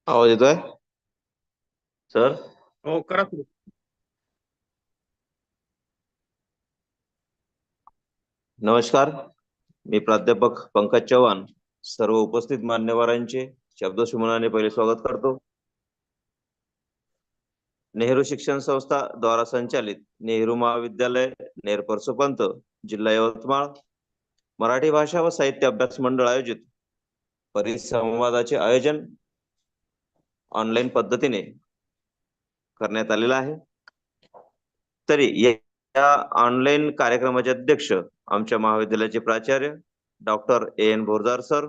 आवाज येतोय सर? हो, करा सुरू. नमस्कार. मी प्राध्यापक पंकज चव्हाण सर्व उपस्थित मान्यवरांचे शब्दसुमनाने पहिले स्वागत करतो. नेहरू शिक्षण संस्था द्वारा संचालित नेहरू महाविद्यालय नेरपरसोपंत जिल्हा यवतमाळ मराठी भाषा व साहित्य अभ्यास मंडळ आयोजित परिसंवादाचे आयोजन ऑनलाईन पद्धतीने करण्यात आलेलं आहे. तरी या ऑनलाईन कार्यक्रमाचे अध्यक्ष आमच्या महाविद्यालयाचे प्राचार्य डॉक्टर एन भोरदार सर,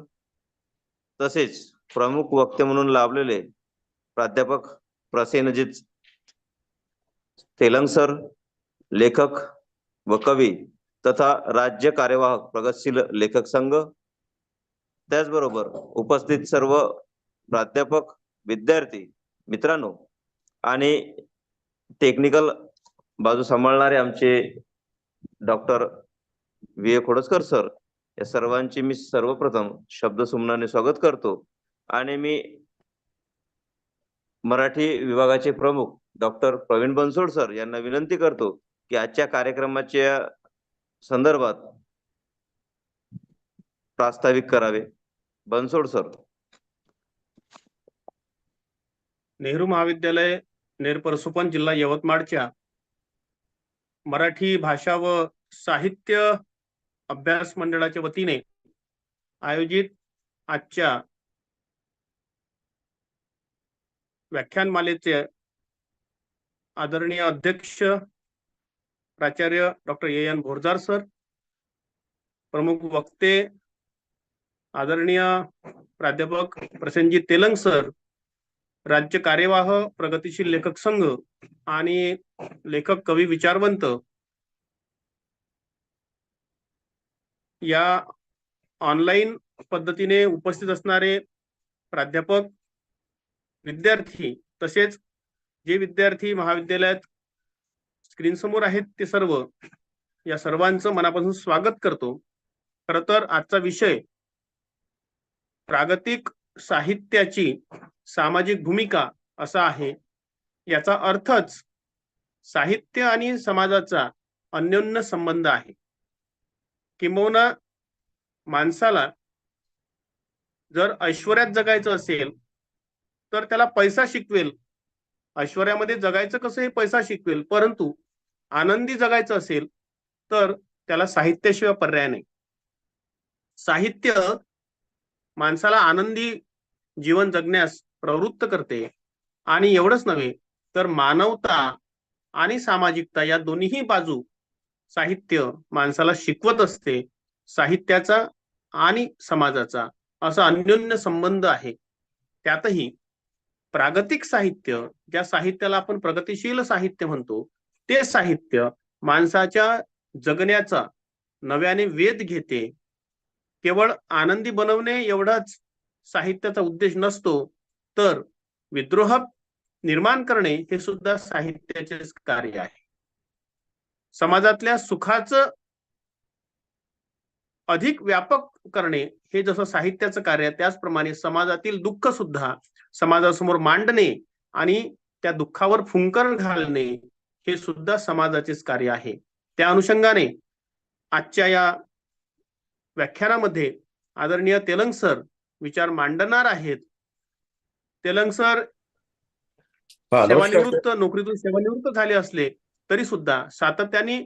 तसेच प्रमुख वक्ते म्हणून लाभलेले प्राध्यापक प्रसेनजित तेलंग सर, लेखक व कवी तथा राज्य कार्यवाहक प्रगतशील लेखक संघ, त्याचबरोबर उपस्थित सर्व प्राध्यापक, विद्यार्थी मित्रांनो आणि टेक्निकल बाजू सांभाळणारे आमचे doctor V A Khodaskar sir, या सर्वांचे मी सर्वप्रथम शब्दसुमनाने स्वागत करतो. आणि मी मराठी विभागाचे प्रमुख डॉक्टर प्रवीण बनसोड सर यांना विनंती करतो की आजच्या कार्यक्रमाच्या संदर्भात प्रास्ताविक करावे. बनसोड सर. नेहरू महाविद्यालय नेरपरसोपण जिल्हा यवतमाळच्या मराठी भाषा व साहित्य अभ्यास मंडळाच्या वतीने आयोजित आजच्या व्याख्यानमालेचे आदरणीय अध्यक्ष प्राचार्य डॉक्टर एन भोरदार सर, प्रमुख वक्ते आदरणीय प्राध्यापक प्रसेनजित तेलंग सर, राज्य कार्यवाह प्रगतिशील लेखक संघ आणि लेखक कवी विचारवंत, या ऑनलाईन पद्धतीने उपस्थित असणारे प्राध्यापक, विद्यार्थी, तसेच जे विद्यार्थी महाविद्यालयात स्क्रीन समोर आहेत ते सर्व, या सर्वांचं मनापासून स्वागत करतो. खर तर आजचा विषय प्रागतिक साहित्याची सामाजिक भूमिका असा आहे. याचा अर्थच साहित्य आणि समाजाचा अन्योन्य संबंध आहे. किंबहुना माणसाला जर ऐश्वर्यात जगायचं असेल तर त्याला पैसा शिकवेल. ऐश्वर्यामध्ये जगायचं कसं हे पैसा शिकवेल, परंतु आनंदी जगायचं असेल तर त्याला साहित्याशिवाय पर्याय नाही. साहित्य माणसाला आनंदी जीवन जगण्यास प्रवृत्त करते. आणि एवढंच नव्हे तर मानवता आणि सामाजिकता या दोन्ही बाजू साहित्य माणसाला शिकवत असते. साहित्याचा आणि समाजाचा असा अन्योन्य संबंध आहे. त्यातही प्रागतिक साहित्य, ज्या साहित्याला आपण प्रगतिशील साहित्य म्हणतो, ते साहित्य माणसाच्या जगण्याचा नव्याने वेध घेते. केवळ आनंदी बनवणे एवढाच साहित्याचा उद्देश नसतो, तर विद्रोह निर्माण करणे हे सुद्धा साहित्याचेच कार्य आहे. समाजातल्या सुखाचं अधिक व्यापक करणे हे जसं साहित्याचं कार्य आहे, त्याचप्रमाणे समाजातील दुःख सुद्धा समाजासमोर मांडणे आणि त्या दुःखावर फुंकर घालणे हे सुद्धा समाजाचेच कार्य आहे. त्या अनुषंगाने आजच्या या व्याख्यानामध्ये आदरणीय तेलंग सर विचार मांडणार आहेत. तेलंग सर सेवानिवृत्त, नोकरीतून सेवानिवृत्त झाले असले तरी सुद्धा सातत्याने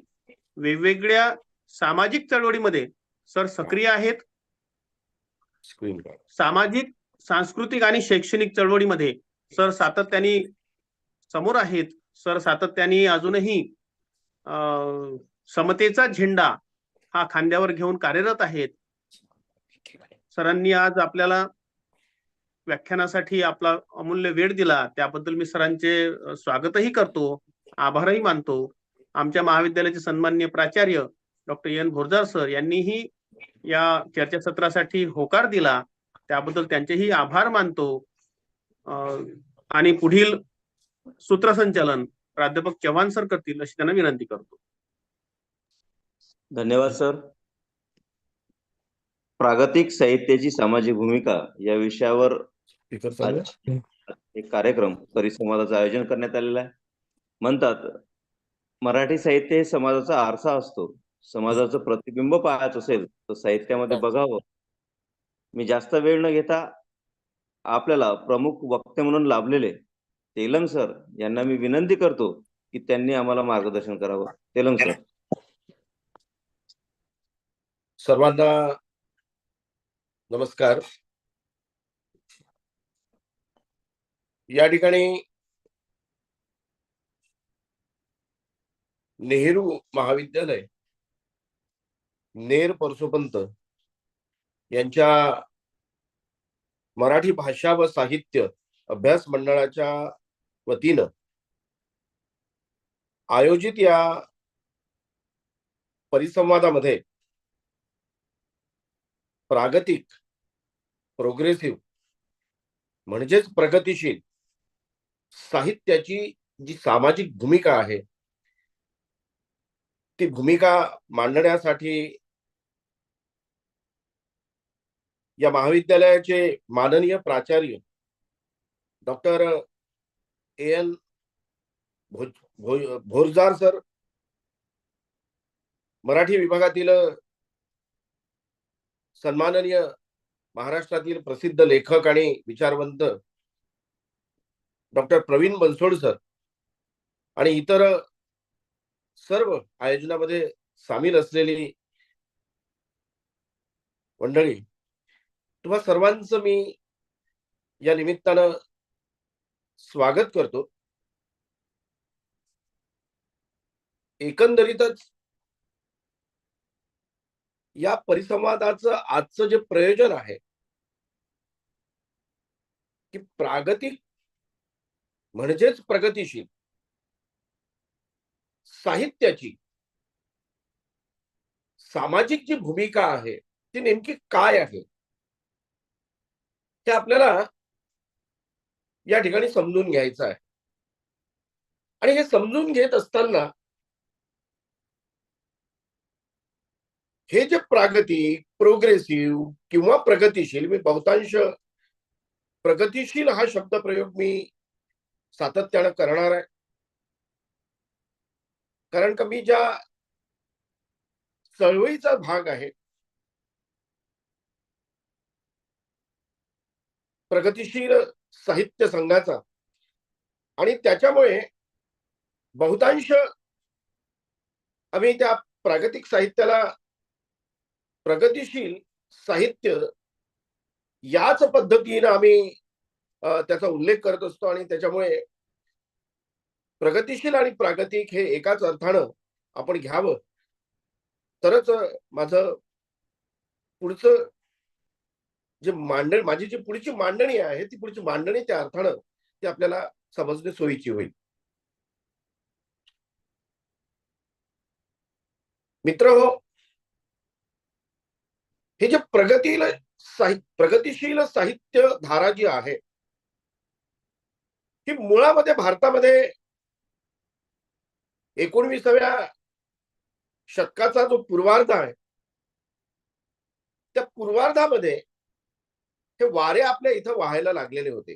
वेगवेगळ्या सामाजिक चळवळीमध्ये सर सक्रिय आहेत. सामाजिक, सांस्कृतिक आणि शैक्षणिक चळवळीमध्ये सर सातत्याने समोर आहेत. सर सातत्याने अजूनही समतेचा झेंडा हा खांद्यावर घेऊन कार्यरत आहेत. सरांनी आज आपल्याला व्याख्यानासाठी आपला अमूल्य वेळ दिला, त्याबद्दल मी सरांचे स्वागतही करतो, आभारही मानतो. आमच्या महाविद्यालयाचे सन्माननीय प्राचार्य डॉक्टर एन भोरदार सर यांनीही या चर्चासत्रासाठी होकार दिला, त्याबद्दल त्यांचेही आभार मानतो. आणि पुढील सूत्रसंचालन प्राध्यापक चव्हाण सर करतील अशी त्यांना विनंती करतो. धन्यवाद सर. प्रागतिक साहित्याची सामाजिक भूमिका या विषयावर एक कार्यक्रम परिसंवादाचं आयोजन करण्यात आलेलं आहे. म्हणतात मराठी साहित्य हे समाजाचा आरसा असतो. समाजाचं प्रतिबिंब पाहायचं असेल तर साहित्यामध्ये बघावं. मी जास्त वेळ न घेता आपल्याला प्रमुख वक्ते म्हणून लाभलेले तेलंग सर यांना मी विनंती करतो की त्यांनी आम्हाला मार्गदर्शन करावं. तेलंग सर. सर्वांना नमस्कार. या ठिकाणी नेहरू महाविद्यालय नेर परसोपंत यांच्या मराठी भाषा व साहित्य अभ्यास मंडळाच्या वतीनं आयोजित या परिसंवादामध्ये प्रागतिक, प्रोग्रेसिव्ह म्हणजेच प्रगतिशील साहित्याची जी सामाजिक भूमिका आहे ती भूमिका मांडण्यासाठी या महाविद्यालयाचे माननीय प्राचार्य डॉक्टर एन भोरजार सर, मराठी विभागातील सन्माननीय महाराष्ट्रातील प्रसिद्ध लेखक आणि विचारवंत डॉक्टर प्रवीण बनसोड सर आणि इतर सर्व आयोजनामध्ये सामील असलेली मंडळी, तुम्हा सर्वांचं मी या निमित्तानं स्वागत करतो. एकंदरीतच या परिसंवादाचं आजचं जे प्रयोजन आहे की प्रागतिक म्हणजेच प्रगतिशील साहित्याची सामाजिक जी भूमिका आहे ती नेमकी काय आहे हे आपल्याला या ठिकाणी समजून घ्यायचं आहे. आणि हे समजून घेत असताना हे जे प्रागतिक, प्रोग्रेसिव्ह किंवा प्रगतिशील, मी बहुतांश प्रगतिशील हा शब्द प्रयोग मी सातत्यानं करणार आहे. कारण का मी ज्या चळवळीचा भाग आहे, प्रगतिशील साहित्य संघाचा, आणि त्याच्यामुळे बहुतांश आम्ही त्या प्रागतिक साहित्याला प्रगतिशील साहित्य याच पद्धतीने आम्ही त्याचा उल्लेख करत असतो. आणि त्याच्यामुळे प्रगतिशील आणि प्रागतिक हे एकाच अर्थानं आपण घ्यावं, तरच माझं पुढचं जे माझी जी पुढची मांडणी आहे ती पुढची मांडणी त्या अर्थानं ती आपल्याला समजणे सोयीची होईल. मित्रहो, हे जे प्रगतिशील साहित्य धारा जी आहे ही मुळामध्ये भारतामध्ये 19व्या शतकाचा जो पूर्वार्ध आहे त्या पूर्वार्धामध्ये हे वारे आपल्या इथं वाहायला लागलेले होते.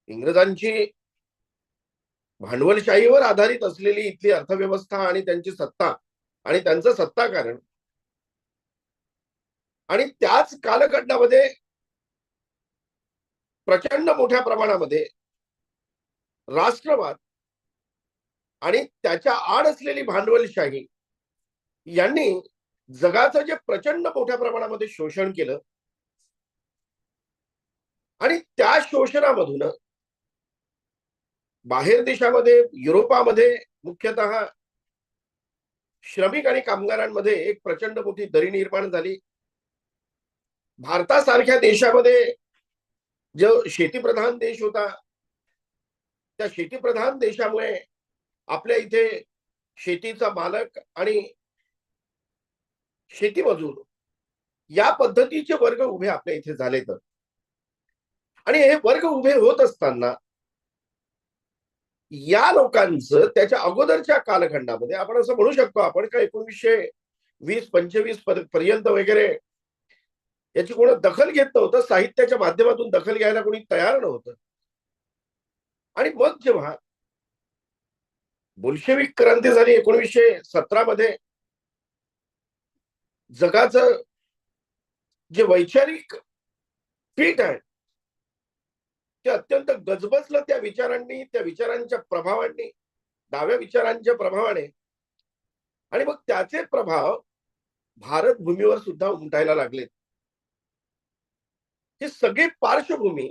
इंग्रजांची भांडवलशाहीवर आधारित असलेली इथली अर्थव्यवस्था आणि त्यांची सत्ता आणि त्यांचं सत्ताकारण, आणि त्याच कालखंडामध्ये प्रचंड मोठ्या प्रमाणामध्ये राष्ट्रवाद आणि त्याच्या आड असलेली भांडवलशाही यांनी जगाचं जे प्रचंड मोठ्या प्रमाणामध्ये शोषण केलं, आणि त्या शोषणामधून बाहेर देशामध्ये, युरोपामध्ये मुख्यतः श्रमिक आणि कामगारांमध्ये एक प्रचंड मोठी दरी निर्माण झाली. भारतासारख्या देशामध्ये जो शेतीप्रधान देश होता त्या शेतीप्रधान देशामुळे आपल्या इथे शेतीचा मालक आणि शेतीमजूर या पद्धतीचे वर्ग उभे आपल्या इथे झाले. तर आणि हे वर्ग उभे होत असताना या लोकांचं त्याच्या अगोदरच्या कालखंडामध्ये आपण असं म्हणू शकतो आपण का 1920-25 पर्यंत वगैरे याची कोण दखल घेत नव्हतं. साहित्याच्या माध्यमातून दखल घ्यायला कोणी तयार नव्हतं. आणि मग जेव्हा बोल्शेविक क्रांती झाली 1917 मध्ये, जगाचं जे वैचारिक पीठ आहे ते अत्यंत गजबजलं त्या विचारांनी, त्या विचारांच्या प्रभावांनी, डाव्या विचारांच्या प्रभावाने. आणि मग त्याचे प्रभाव भारत भूमीवर सुद्धा उमटायला लागलेत. ही सगळी पार्श्वभूमी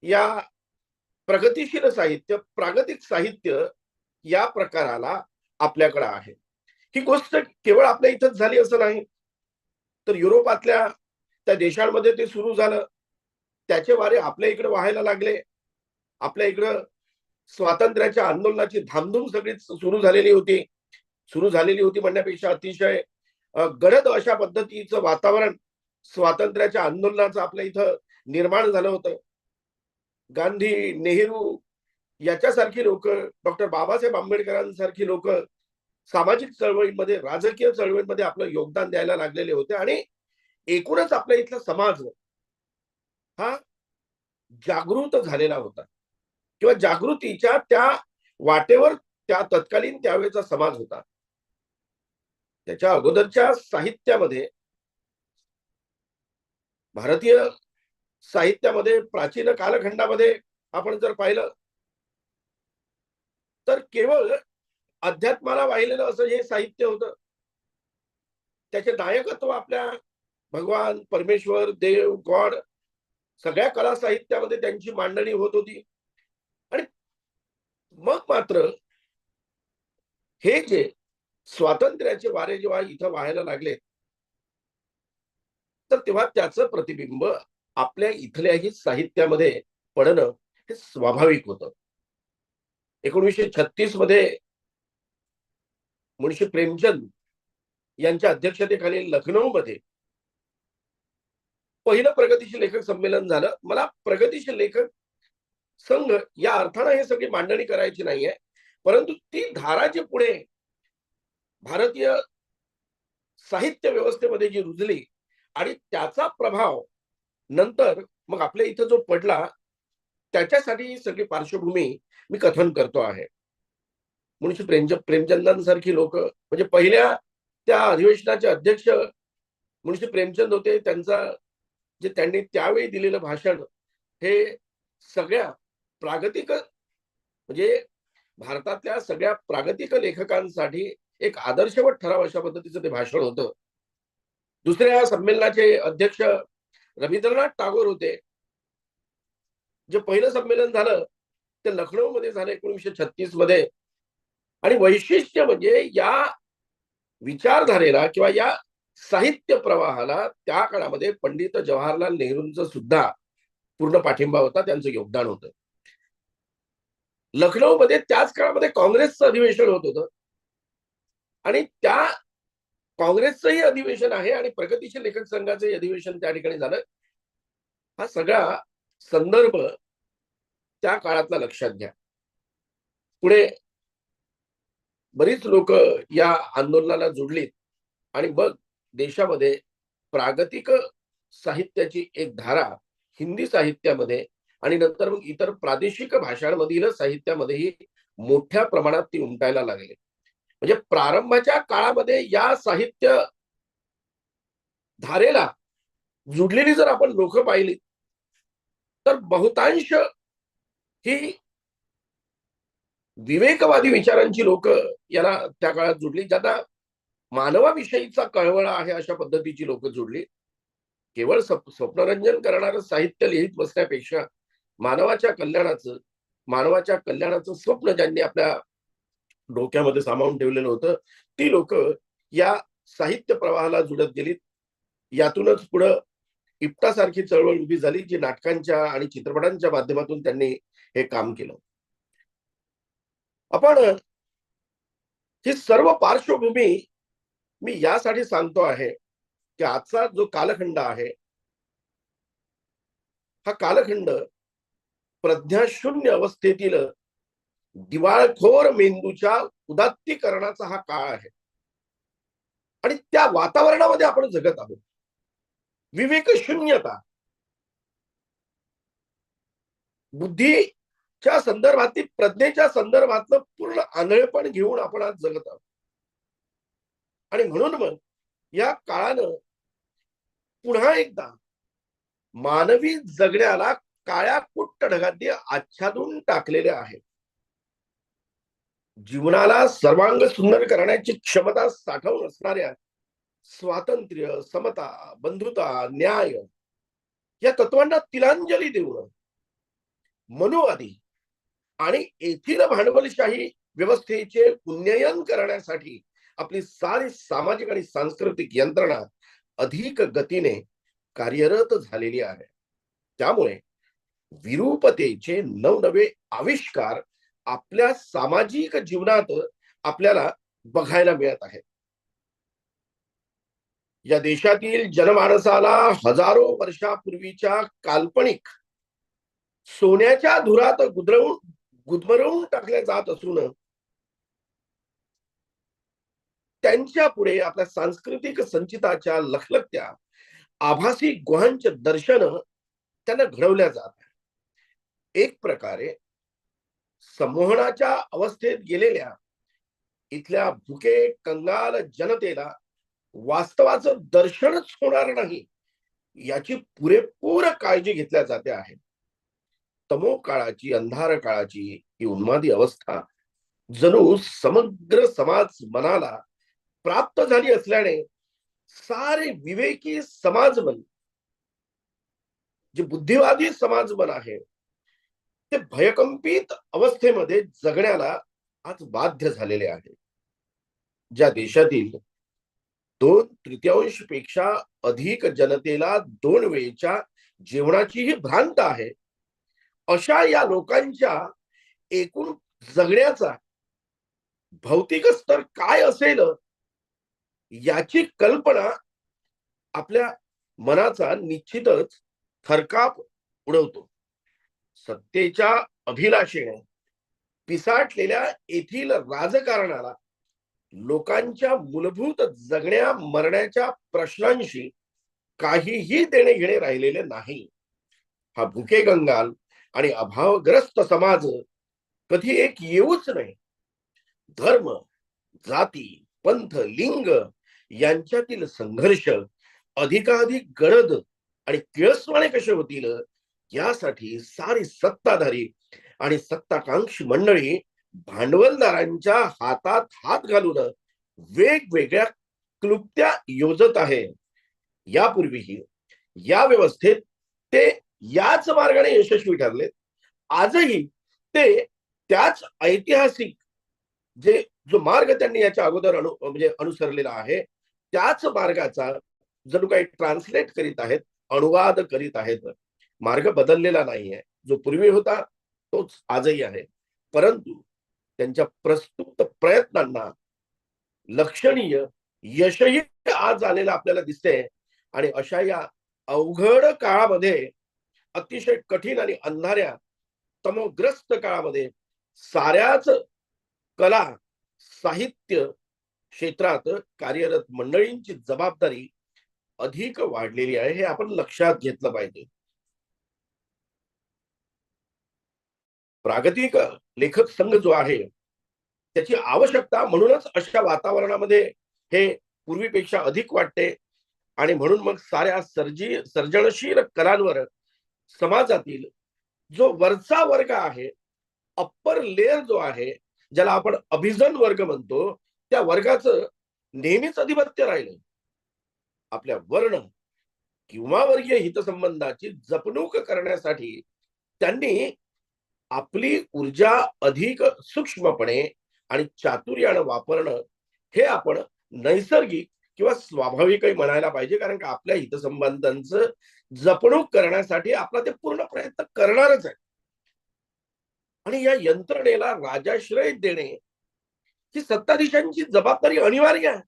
या प्रगतिशील साहित्य, प्रागतिक साहित्य या प्रकाराला आपल्याकडे आहे. ही गोष्ट केवळ आपल्या इथंच झाली असं नाही, तर युरोपातल्या त्या देशांमध्ये ते सुरू झालं. त्याचे वारे आपल्या इकडे वाहायला लागले. आपल्या इकडं स्वातंत्र्याच्या आंदोलनाची धामधूम सगळी सुरू झालेली होती. सुरू झालेली होती म्हणण्यापेक्षा अतिशय गडद अशा पद्धतीचं वातावरण स्वातंत्र्याच्या आंदोलनाचं आपल्या इथं निर्माण झालं होतं. गांधी, नेहरू याच्यासारखी लोक, डॉक्टर बाबासाहेब आंबेडकरांसारखी लोक सामाजिक चळवळीमध्ये, राजकीय चळवळीमध्ये आपलं योगदान द्यायला लागलेले होते. आणि एकूणच आपल्या इथला समाज हा जागृत झालेला होता, किंवा जागृतीच्या त्या वाटेवर त्या तत्कालीन त्यावेळेचा समाज होता. त्याच्या अगोदरच्या साहित्यामध्ये, भारतीय साहित्यामध्ये, प्राचीन कालखंडामध्ये आपण जर पाहिलं तर केवळ अध्यात्माला वाहिलेलं असं हे साहित्य होतं. त्याचे नायकत्व आपल्या भगवान, परमेश्वर, देव, गॉड सगळ्या कला साहित्यामध्ये त्यांची मांडणी होत होती. आणि मग मात्र हे जे स्वातंत्र्याचे वारे जेव्हा इथं वाहायला लागले, तर तेव्हा त्याचं प्रतिबिंब आपल्या इथल्याही साहित्यामध्ये पडणं हे स्वाभाविक होतं. 1936 मध्ये मुंशी प्रेमचंद यांच्या अध्यक्षतेखाली लखनौमध्ये पहिलं प्रगतीशील लेखक संमेलन झालं. मला प्रगतीशील लेखक संघ या अर्थानं हे सगळी मांडणी करायची नाहीये, परंतु ती धारा जी पुढे भारतीय साहित्य व्यवस्थेमध्ये जी रुजली आणि त्याचा प्रभाव नंतर मग आपल्या इथं जो पडला, त्याच्यासाठी ही सगळी पार्श्वभूमी मी कथन करतो आहे. मुंशी प्रेमचंदांसारखी लोक, म्हणजे पहिल्या त्या अधिवेशनाचे अध्यक्ष मुंशी प्रेमचंद होते. जे त्यांनी त्यावेळी दिलेलं भाषण हे सगळ्या प्रागतिक, म्हणजे भारतातल्या सगळ्या प्रागतिक लेखकांसाठी एक आदर्शवत ठराव अशा पद्धतीचं ते भाषण होतं. दुसऱ्या संमेलनाचे अध्यक्ष रवींद्रनाथ टागोर होते. जे पहिलं संमेलन झालं ते लखनौ मध्ये झालं 1936 मध्ये. आणि वैशिष्ट्य म्हणजे या विचारधारेला किंवा या साहित्य प्रवाहाला त्या काळामध्ये पंडित जवाहरलाल नेहरूंचं सुद्धा पूर्ण पाठिंबा होता, त्यांचं योगदान होतं. लखनौ मध्ये त्याच काळामध्ये काँग्रेसचं अधिवेशन होत होतं आणि त्या काँग्रेसचंही अधिवेशन आहे आणि प्रगतीशील लेखक संघाचंही अधिवेशन त्या ठिकाणी झालं. हा सगळा संदर्भ त्या काळातला लक्षात घ्या. पुढे बरीच लोक या आंदोलनाला जुडलीत आणि मग देशामध्ये प्रागतिक साहित्याची एक धारा हिंदी साहित्यामध्ये आणि नंतर मग इतर प्रादेशिक भाषांमधील साहित्यामध्येही मोठ्या प्रमाणात ती उमटायला लागली. म्हणजे प्रारंभाच्या काळामध्ये या साहित्य धारेला जुडलेली जर आपण लोक पाहिली तर बहुतांश ही विवेकवादी विचारांची लोक याला त्या काळात जुडली, ज्यांना मानवाविषयीचा कळवळा आहे अशा पद्धतीची लोक जुडली. केवळ स्वप्नरंजन करणारं साहित्य लिहित बसण्यापेक्षा मानवाच्या कल्याणाचं स्वप्न ज्यांनी आपल्या डोक्यामध्ये सामावून ठेवलेलं होतं, ती लोक या साहित्य प्रवाहाला जुडत गेलीत. यातूनच पुढं इप्टासारखी चळवळ उभी झाली, जी नाटकांच्या आणि चित्रपटांच्या माध्यमातून त्यांनी हे काम केलं. आपण ही सर्व पार्श्वभूमी मी यासाठी सांगतो आहे की आजचा जो कालखंड आहे, हा कालखंड प्रज्ञाशून्य अवस्थेतील दिवाळखोर मेंदूच्या उदात्तीकरणाचा हा काळ आहे आणि त्या वातावरणामध्ये आपण जगत आहोत. विवेकशून्यता, बुद्धीच्या संदर्भातील, प्रज्ञेच्या संदर्भातलं पूर्ण आंधळेपण घेऊन आपण आज जगत आहोत. आणि म्हणून मग या काळानं पुन्हा एकदा मानवी जगण्याला काळ्या कुट्ट ढगांनी आच्छादून टाकलेले आहे. जीवनाला सर्वांग सुंदर करण्याची क्षमता साठवून असणाऱ्या स्वातंत्र्य, समता, बंधुता, न्याय या तत्वांना तिलांजली देऊन मनुवादी आणि येथील भांडवलशाही व्यवस्थेचे उन्नयन करण्यासाठी आपली सारी सामाजिक आणि सांस्कृतिक यंत्रणा अधिक गतीने कार्यरत झालेली आहे. त्यामुळे विरूपतेचे नवनवे आविष्कार आपल्या सामाजिक जीवनात आपल्याला बघायला मिळत आहेत. या देशातील जनमानसाला हजारो वर्षापूर्वीच्या काल्पनिक सोन्याच्या धुरात गुदमरवून टाकले जात असून त्यांच्या पुढे आपल्या सांस्कृतिक संचिताच्या लखलखत्या आभासी गुहांचे दर्शन त्यांना घडवल्या जात आहे. एक प्रकारे संमोहनाच्या अवस्थेत गेलेल्या इथल्या भुके कंगाल जनतेला वास्तवाचं दर्शनच होणार नाही याची पुरेपूर काळजी घेतल्या जाते आहे. तमो काळाची, अंधार काळाची ही उन्मादी अवस्था जणू समग्र समाज मनाला प्राप्त झाली असल्याने सारे विवेकी समाजमन, जे बुद्धिवादी समाजमन आहे, ते भयकंपित अवस्थेमध्ये जगण्याला आज बाध्य झालेले आहे. ज्या देशातील 2/3 पेक्षा अधिक जनतेला 2 वेळच्या जेवणाचीही भ्रांत आहे, अशा या लोकांच्या एकूण जगण्याचा भौतिक स्तर काय असेल याची कल्पना आपल्या मनाचा निश्चितच थरकाप उडवतो. सत्तेच्या अभिलाषेने पिसाटलेल्या येथील राजकारणाला लोकांच्या मूलभूत जगण्या मरण्याच्या प्रश्नांशी काहीही देणे घेणे राहिलेले नाही. हा भुके कंगाल आणि अभावग्रस्त समाज कधी एक येऊच नाही. धर्म, जाती, पंथ, लिंग यांच्यातील संघर्ष अधिकाधिक गडद आणि किळसवाणे कसे होतील यासाठी सारी सत्ताधारी आणि सत्ताकांक्षी मंडळी भांडवलदारांच्या हातात हात घालून वेगवेगळ्या क्लुप्त्या योजत आहे. यापूर्वीही या व्यवस्थेत ते याच मार्गाने यशस्वी ठरलेत. आजही ते त्याच ऐतिहासिक जो मार्ग त्यांनी याच्या अगोदर अनुसरलेला आहे त्याच मार्गाचा जणू काही ट्रान्सलेट करीत आहेत, अनुवाद करीत आहेत. मार्ग बदललेला नाहीये. जो पूर्वी होता तोच आजही आहे. परंतु त्यांच्या प्रस्तुत प्रयत्नांना लक्षणीय यशही आज आलेलं आपल्याला दिसते. आणि अशा या अवघड काळामध्ये, अतिशय कठीण आणि अंधाऱ्या तमोग्रस्त काळामध्ये साऱ्याच कला साहित्य क्षेत्रात कार्यरत मंडळींची जबाबदारी अधिक वाढलेली आहे. हे आपण लक्षात घेतलं पाहिजे. प्रागतिक लेखक संघ जो आहे त्याची आवश्यकता म्हणूनच अशा वातावरणामध्ये हे पूर्वीपेक्षा अधिक वाटते. आणि म्हणून मग साऱ्या सर्जनशील कलांवर समाजातील जो वरचा वर्ग आहे, अप्पर लेअर जो आहे, ज्याला आपण अभिजन वर्ग म्हणतो, त्या वर्गाचं नेहमीच अधिपत्य राहिलं. आपल्या वर्ण किंवा वर्गीय हितसंबंधाची जपणूक करण्यासाठी त्यांनी आपली ऊर्जा अधिक सूक्ष्मपणे आणि चातुर्यानं वापरणं हे आपण नैसर्गिक किंवा स्वाभाविकही म्हणायला पाहिजे. कारण का आपल्या हितसंबंधांचं जपणूक करण्यासाठी आपला ते पूर्ण प्रयत्न करणारच आहे. आणि या यंत्रणेला राजाश्रय देणे ही सत्ताधीशांची जबाबदारी अनिवार्य आहे.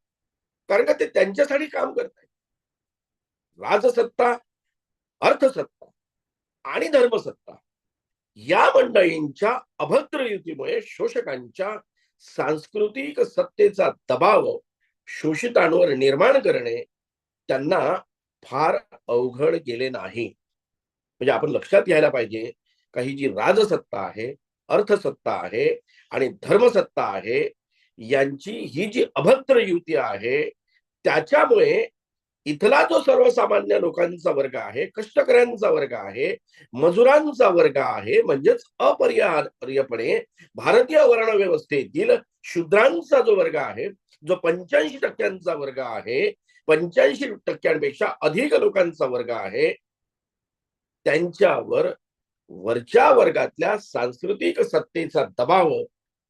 कारण का ते त्यांच्यासाठी काम करत आहेत. राजसत्ता, अर्थसत्ता आणि धर्मसत्ता या मंडळींच्या अभद्र युतीमुळे शोषकांच्या सांस्कृतिक सत्तेचा दबाव शोषितांवर निर्माण करणे, त्यांना फार अवघड गेले नाही. म्हणजे आपण लक्षात घ्यायला पाहिजे का ही जी राजसत्ता आहे, अर्थसत्ता आहे आणि धर्मसत्ता आहे, यांची ही जी अभद्र युती आहे, त्याच्यामुळे इथला जो सर्वसामान्य लोकांचा वर्ग आहे, कष्टकऱ्यांचा वर्ग आहे, मजुरांचा वर्ग आहे, म्हणजेच अपरिहार्यपणे भारतीय वर्णव्यवस्थेतील शूद्रांचा जो वर्ग आहे, जो 85% वर्ग आहे, 85% अधिक लोकांचा वर्ग आहे, त्यांच्यावर वरच्या वर्गातल्या सांस्कृतिक सत्तेचा दबाव